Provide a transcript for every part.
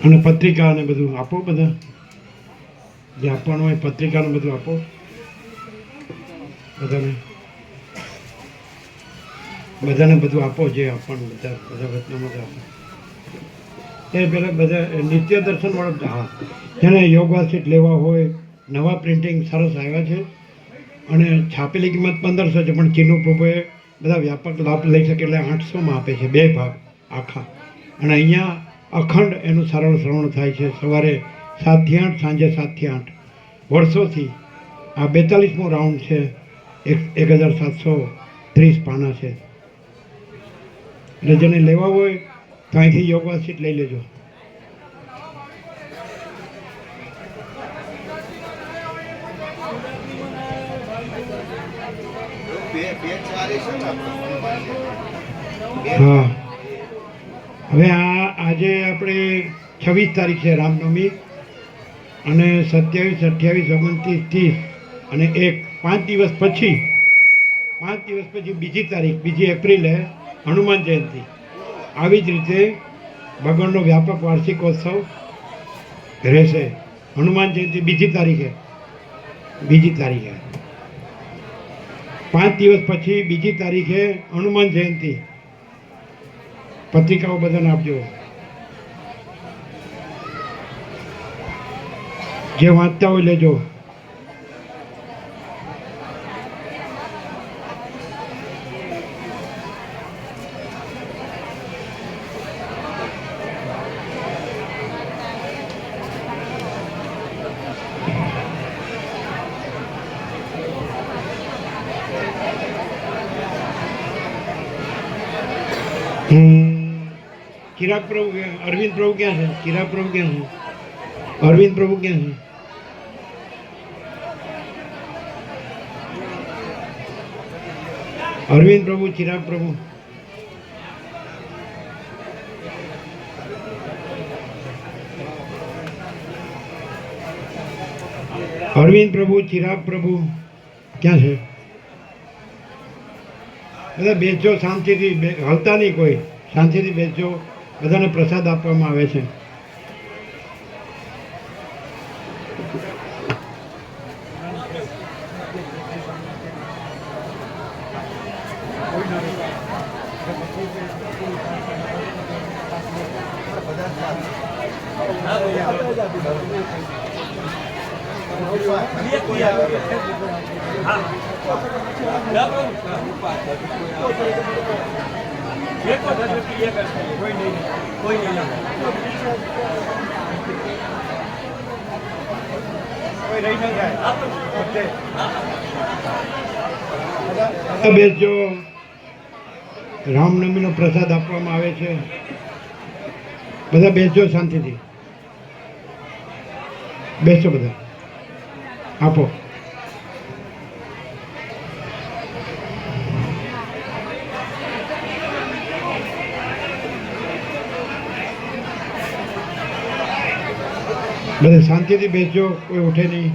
અને પત્રિકા અને બધું આપો, બધા જે આપવાનું હોય પત્રિકાનું બધું આપો બધાને, બધાને બધું આપો જે આપવાનું, બધા બધા વચનામાં આપો. એ પહેલાં બધા નિત્ય દર્શન વાળો, હા, જેને યોગા સીટ લેવા હોય, નવા પ્રિન્ટિંગ સરસ આવ્યા છે અને છાપેલી કિંમત 1500 છે, પણ ચીનુ પ્રભુએ બધા વ્યાપક લાભ લઈ શકે એટલે 800માં આપે છે, 2 ભાગ આખા. અને અહીંયા અખંડ એનું સરળ શ્રવણ થાય છે, સવારે 7 થી 8, સાંજે 7 થી 8 વર્ષોથી. આ 42મો રાઉન્ડ છે, 1730 પાના છે. એટલે જેને લેવા હોય તો અહીંથી યોગા સીટ લઈ લેજો. હા, હવે આજે આપણે 26 તારીખ છે રામનવમી, અને 27, 28, 29, 30 અને 5 દિવસ પછી 2 તારીખ 2 એપ્રિલે હનુમાન જયંતિ. આવી જ રીતે ભગવાનનો વ્યાપક વાર્ષિકોત્સવ રહેશે. હનુમાન જયંતિ 2 તારીખે 5 દિવસ પછી 2 તારીખે હનુમાન જયંતિ. પત્રિકાઓ બધાને આપજો, જે વાંચતા હોય લેજો. ચિરાગ પ્રભુ, અરવિંદ પ્રભુ ક્યાં છે? ચિરાગ પ્રભુ ક્યાં છે? અરવિંદ પ્રભુ ક્યાં છે? અરવિંદ પ્રભુ, ચિરાગ પ્રભુ. અરવિંદ પ્રભુ, ચિરાગ પ્રભુ ક્યાં છે? બધા બેસજો શાંતિથી, હલતા નહીં કોઈ, શાંતિથી બેસજો. બધાને પ્રસાદ આપવામાં આવે છે. બેસજો, રામનવમીનો પ્રસાદ આપવામાં આવે છે. બધા બેસજો શાંતિથી, બેસજો બધા, આપો. બધા શાંતિથી બેસજો, કોઈ ઉઠે નહીં.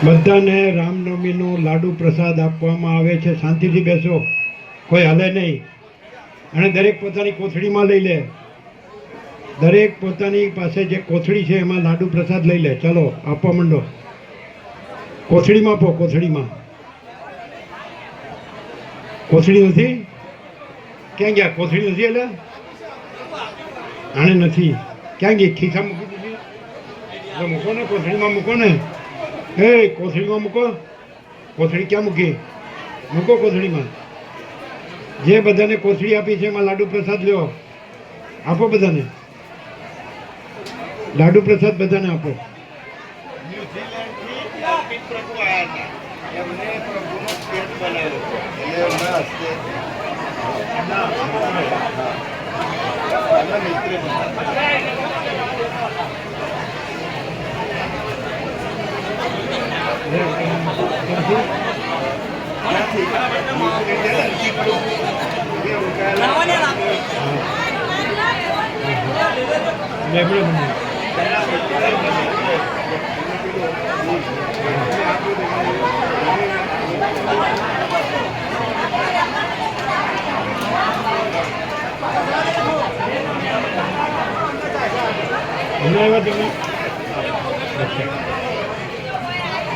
બધાને રામનવમીનો લાડુ પ્રસાદ આપવામાં આવે છે. શાંતિથી બેસો, કોઈ હલે નહીં. અને દરેક પોતાની કોથળીમાં લઈ લે. દરેક પોતાની પાસે જે કોથળી છે એમાં લાડુ પ્રસાદ લઈ લે. ચલો આપવા માંડો. કોથળીમાં આપો, કોથળીમાં. કોથળી નથી? ક્યાં ગયા? કોથળી નથી? એટલે આને નથી. ક્યાં ગઈ? ખિસ્સા મૂકી દીધી? તો મૂકો ને, કોથળીમાં મૂકો ને. કોથળીમાં મૂકો. કોથળી ક્યાં મૂકી? મૂકો કોથળીમાં. જે બધાને કોથળી આપી છે એમાં લાડુ પ્રસાદ લ્યો, આપો બધાને. લાડુ પ્રસાદ બધાને આપો.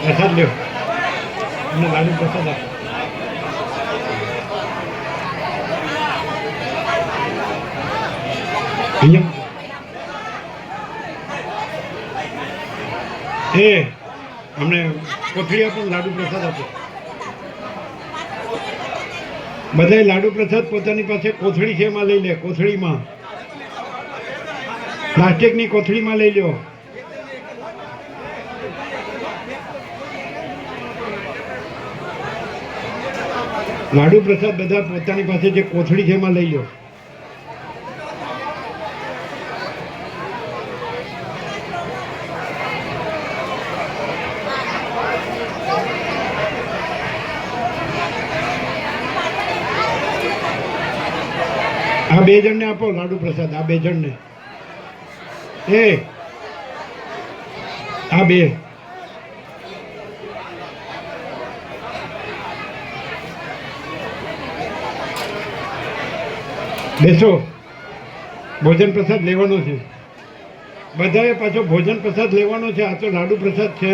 પ્રસાદ લ્યો, અમને લાડુ પ્રસાદ આપો. અમને કોથળી આપો, લાડુ પ્રસાદ આપો. બધાય લાડુ પ્રસાદ પોતાની પાસે કોથળી છે એમાં લઈ લે. કોથળીમાં, પ્લાસ્ટિકની કોથળીમાં લઈ લો. લાડુ પ્રસાદ બધા પોતાની પાસે જે કોથળી છે એમાં લઈ લો. આ બે જણને આપો લાડુ પ્રસાદ. આ બે જણને, આ બે. બેસો, ભોજન પ્રસાદ લેવાનો છે. બધાએ પાછો ભોજન પ્રસાદ લેવાનો છે. આ તો લાડુ પ્રસાદ છે.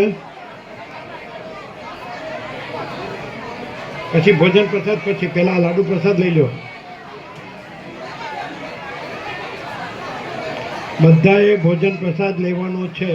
પછી ભોજન પ્રસાદ, પછી પેલા લાડુ પ્રસાદ લઈ લો. બધાએ ભોજન પ્રસાદ લેવાનો છે.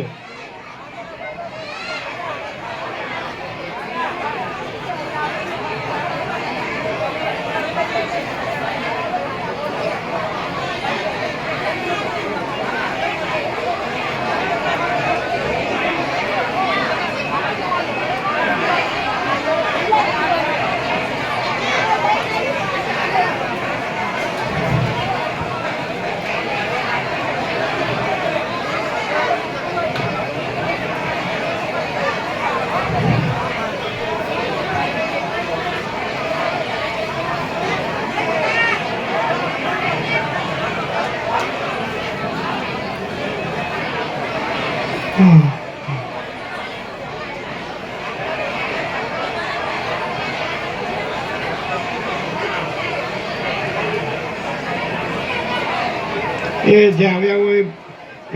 એ જે આવ્યા હોય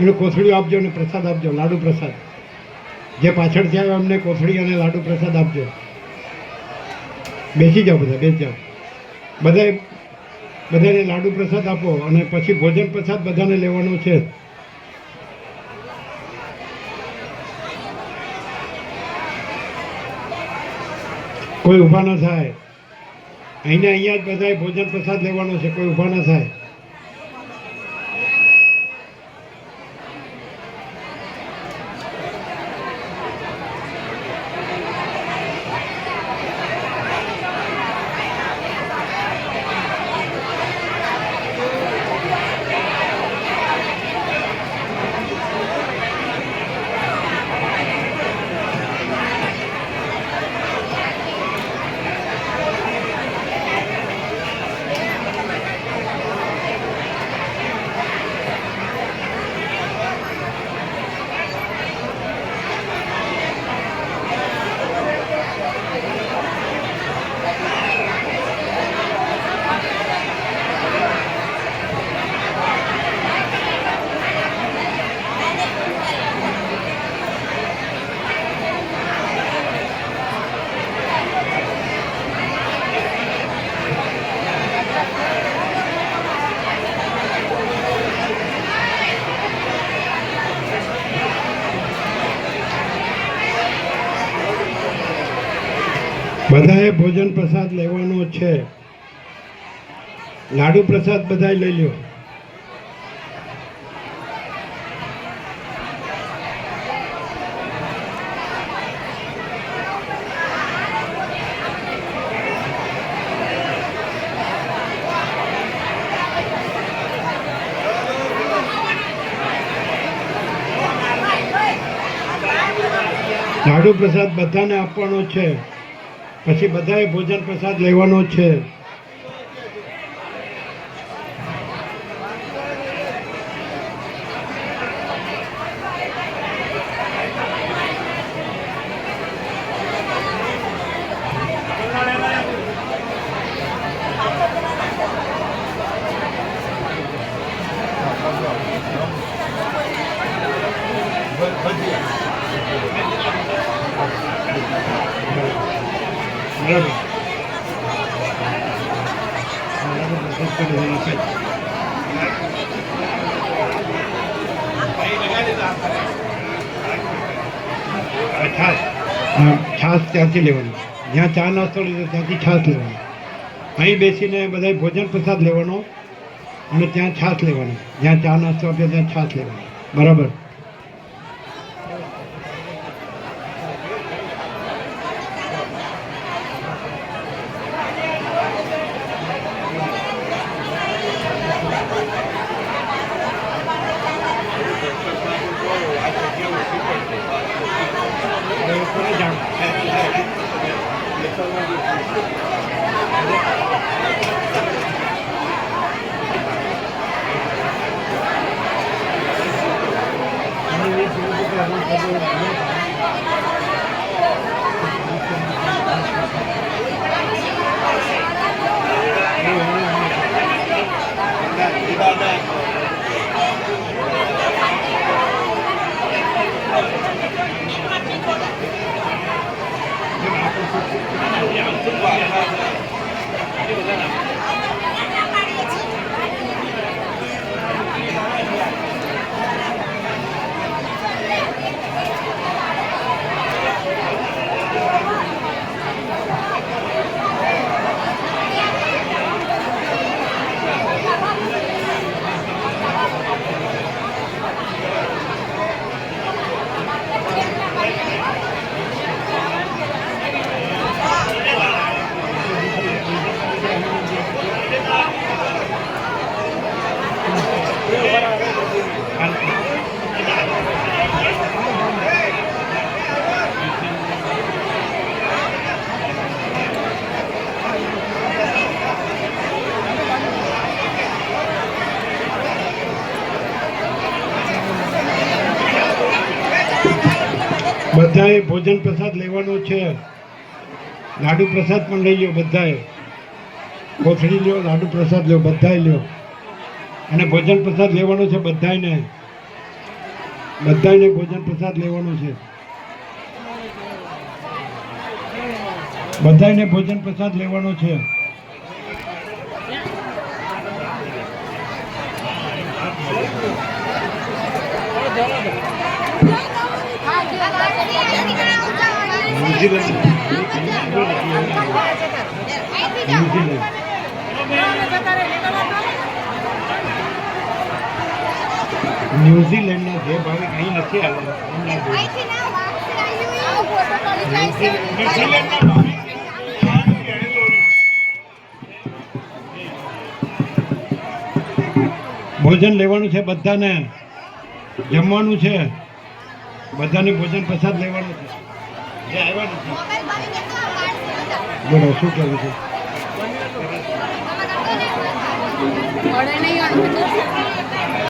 એને કોથળીઓ આપજો અને પ્રસાદ આપજો, લાડુ પ્રસાદ. જે પાછળથી આવ્યા અમને કોથળી અને લાડુ પ્રસાદ આપજો. બેસી જાઓ, બધા બેસી જાઓ. બધાને લાડુ પ્રસાદ આપો અને પછી ભોજન પ્રસાદ બધાને લેવાનો છે. કોઈ ઊભા ન થાય. અહીંયા જ બધાએ ભોજન પ્રસાદ લેવાનો છે. કોઈ ઊભા ન થાય. બધાએ ભોજન પ્રસાદ લેવાનો છે. લાડુ પ્રસાદ બધાએ લઈ લ્યો. લાડુ પ્રસાદ બધાને આપવાનો છે. પછી બધાએ ભોજન પ્રસાદ લેવાનો છે. છાશ ત્યાંથી લેવાની. જ્યાં ચા નાસ્તો લીધો ત્યાંથી છાશ લેવાની. અહીં બેસીને બધાએ ભોજન પ્રસાદ લેવાનો અને ત્યાં છાશ લેવાની. જ્યાં ચા નાસ્તો આપ્યો ત્યાં છાશ લેવાની. બરાબર. બધાએ ભોજન પ્રસાદ લેવાનો છે. લાડુ પ્રસાદ પણ લઈ લો બધાએ. કોથળી લ્યો, લાડુ પ્રસાદ લ્યો, બધાએ લ્યો. અને ભોજન પ્રસાદ લેવાનો છે બધાને. બધાને ભોજન પ્રસાદ લેવાનો છે. બધાને ભોજન પ્રસાદ લેવાનો છે. ન્યુઝીલેન્ડના જે ભાવે અહીં નથી ભોજન લેવાનું છે બધાને. જમવાનું છે બધાને. ભોજન પ્રસાદ લેવાનું છે. જે આવ્યા નથી બોલો શું કહેવું છે? ઓર્ડર નહીં